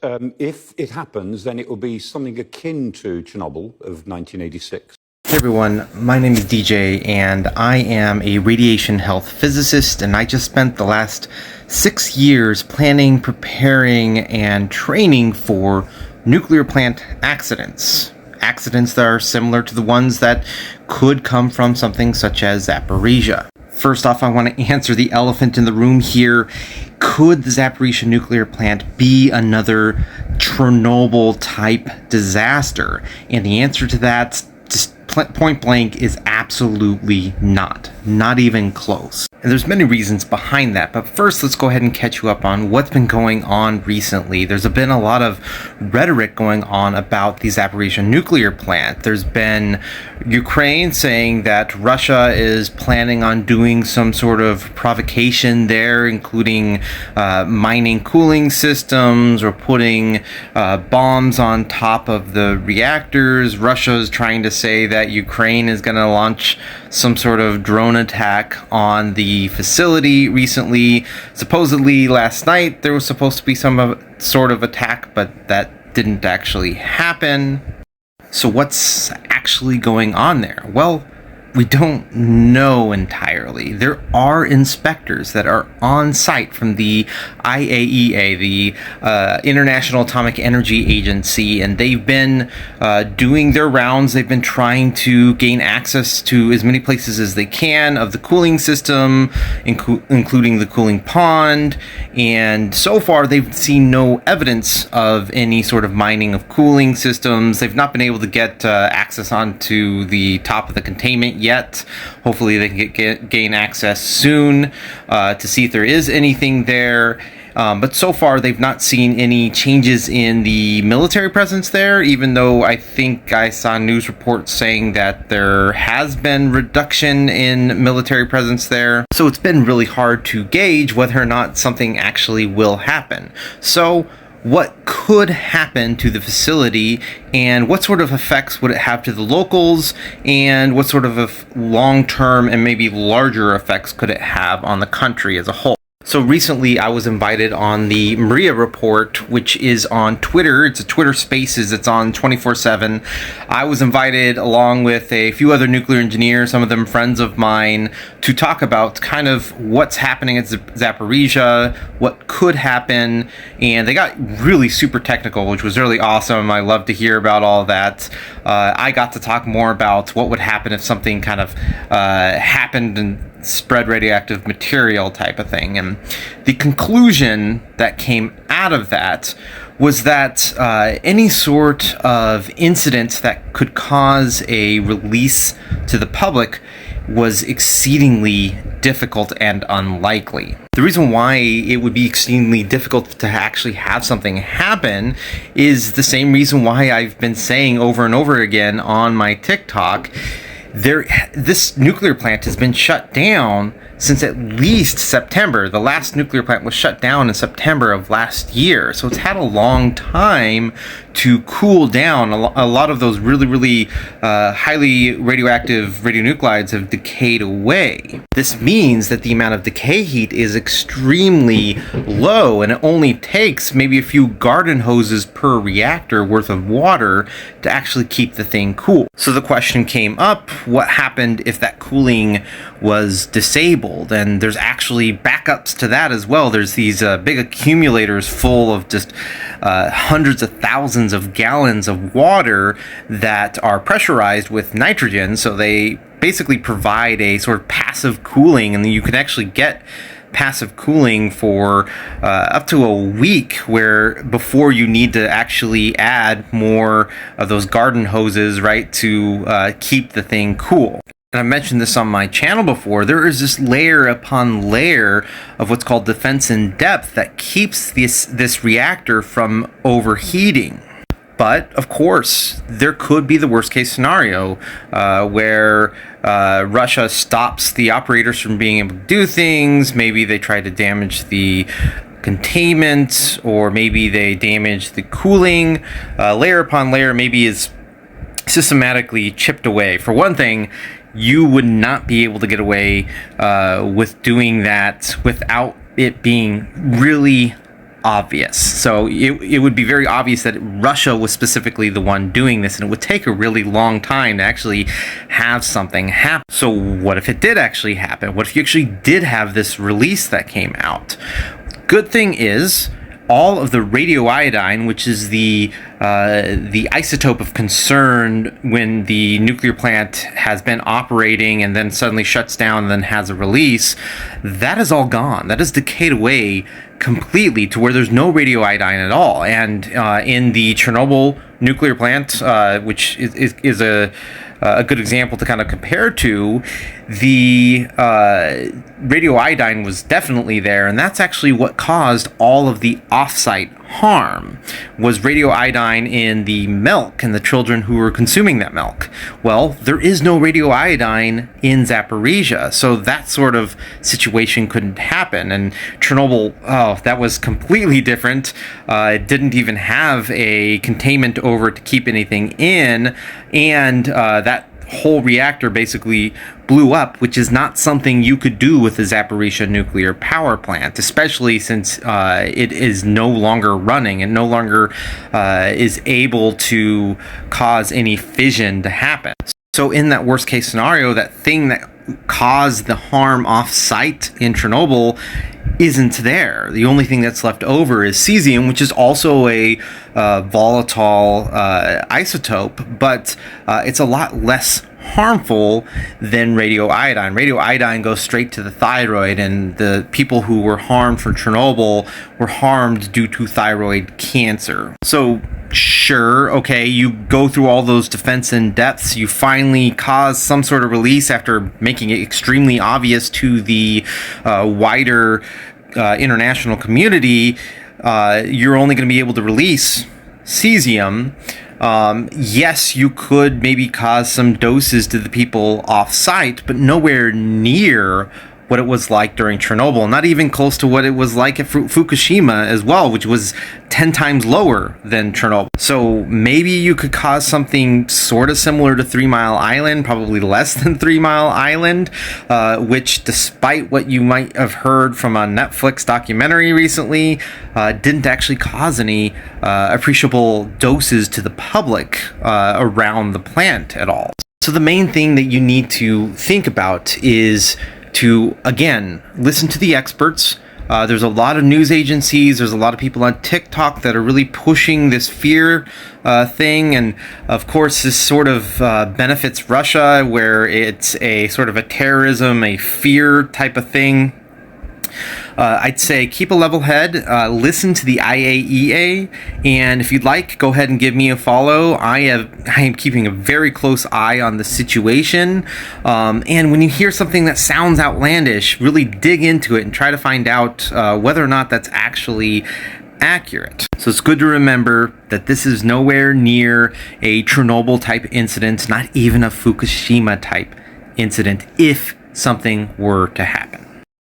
If it happens, then it will be something akin to Chernobyl of 1986. Hey everyone, my name is DJ and I am a radiation health physicist, and I just spent the last 6 years planning, preparing, and training for nuclear plant accidents. Accidents that are similar to the ones that could come from something such as Zaporizhzhia. First off, I want to answer the elephant in the room here. Could the Zaporizhzhia nuclear plant be another Chernobyl type disaster? And the answer to that, just point blank, is absolutely not. Not even close. And there's many reasons behind that, but first let's go ahead and catch you up on what's been going on recently. There's been a lot of rhetoric going on about the Zaporizhzhia nuclear plant. There's been Ukraine saying that Russia is planning on doing some sort of provocation there, including mining cooling systems or putting bombs on top of the reactors. Russia is trying to say that Ukraine is going to launch some sort of drone attack on the facility recently. Supposedly last night there was supposed to be some sort of attack, but that didn't actually happen. So what's actually going on there? Well, we don't know entirely. There are inspectors that are on site from the IAEA, the International Atomic Energy Agency, and they've been doing their rounds. They've been trying to gain access to as many places as they can of the cooling system, including the cooling pond, and so far they've seen no evidence of any sort of mining of cooling systems. They've not been able to get access onto the top of the containment yet. Hopefully they can gain access soon to see if there is anything there. But so far they've not seen any changes in the military presence there, even though I think I saw news reports saying that there has been reduction in military presence there. So it's been really hard to gauge whether or not something actually will happen. So what could happen to the facility, and what sort of effects would it have to the locals, and what sort of long-term and maybe larger effects could it have on the country as a whole? So recently I was invited on the Maria Report, which is on Twitter. It's a Twitter Spaces. It's on 24/7. I was invited along with a few other nuclear engineers, some of them friends of mine, to talk about kind of what's happening at Zaporizhzhia, what could happen, and they got really super technical, which was really awesome. I love to hear about all that. I got to talk more about what would happen if something kind of happened and spread radioactive material type of thing. And the conclusion that came out of that was that any sort of incident that could cause a release to the public was exceedingly difficult and unlikely. The reason why it would be exceedingly difficult to actually have something happen is the same reason why I've been saying over and over again on my TikTok. This nuclear plant has been shut down since at least September. The last nuclear plant was shut down in September of last year. So it's had a long time to cool down. A lot of those really highly radioactive radionuclides have decayed away. This means that the amount of decay heat is extremely low, and it only takes maybe a few garden hoses per reactor worth of water to actually keep the thing cool. So the question came up, what happened if that cooling was disabled? And there's actually backups to that as well. There's these big accumulators full of just hundreds of thousands of gallons of water that are pressurized with nitrogen. So they basically provide a sort of passive cooling, and you can actually get passive cooling for up to a week, where before you need to actually add more of those garden hoses, right, to keep the thing cool. And I mentioned this on my channel before. There is this layer upon layer of what's called defense in depth that keeps this reactor from overheating. But of course, there could be the worst case scenario where Russia stops the operators from being able to do things. Maybe they try to damage the containment, or maybe they damage the cooling. Layer upon layer maybe is systematically chipped away. For one thing, you would not be able to get away with doing that without it being really obvious. So it would be very obvious that Russia was specifically the one doing this, and it would take a really long time to actually have something happen. So what if it did actually happen? What if you actually did have this release that came out? Good thing is, all of the radioiodine, which is the isotope of concern when the nuclear plant has been operating and then suddenly shuts down and then has a release, that is all gone. That is decayed away completely to where there's no radioiodine at all. And in the Chernobyl nuclear plant, which is a good example to kind of compare to, the radioiodine was definitely there, and that's actually what caused all of the off-site harm, was radioiodine in the milk and the children who were consuming that milk. Well, there is no radioiodine in Zaporizhzhia, so that sort of situation couldn't happen. And Chernobyl, that was completely different. It didn't even have a containment over it to keep anything in, and that whole reactor basically blew up, which is not something you could do with the Zaporizhzhia nuclear power plant, especially since it is no longer running and no longer is able to cause any fission to happen. So in that worst case scenario, that thing that caused the harm off-site in Chernobyl isn't there. The only thing that's left over is cesium, which is also a volatile isotope, but it's a lot less harmful than radioiodine. Radioiodine goes straight to the thyroid, and the people who were harmed from Chernobyl were harmed due to thyroid cancer. So sure, okay, you go through all those defense in depths, you finally cause some sort of release after making it extremely obvious to the wider international community, you're only going to be able to release cesium. Yes, you could maybe cause some doses to the people off-site, but nowhere near what it was like during Chernobyl, not even close to what it was like at Fukushima as well, which was 10 times lower than Chernobyl. So maybe you could cause something sort of similar to 3 Mile Island, probably less than 3 Mile Island, which, despite what you might have heard from a Netflix documentary recently, didn't actually cause any appreciable doses to the public around the plant at all. So the main thing that you need to think about is to, again, listen to the experts. There's a lot of news agencies, there's a lot of people on TikTok that are really pushing this fear thing, and of course this sort of benefits Russia, where it's a sort of a terrorism, a fear type of thing. I'd say keep a level head, listen to the IAEA, and if you'd like, go ahead and give me a follow. I am keeping a very close eye on the situation, and when you hear something that sounds outlandish, really dig into it and try to find out whether or not that's actually accurate. So it's good to remember that this is nowhere near a Chernobyl type incident, not even a Fukushima type incident, if something were to happen.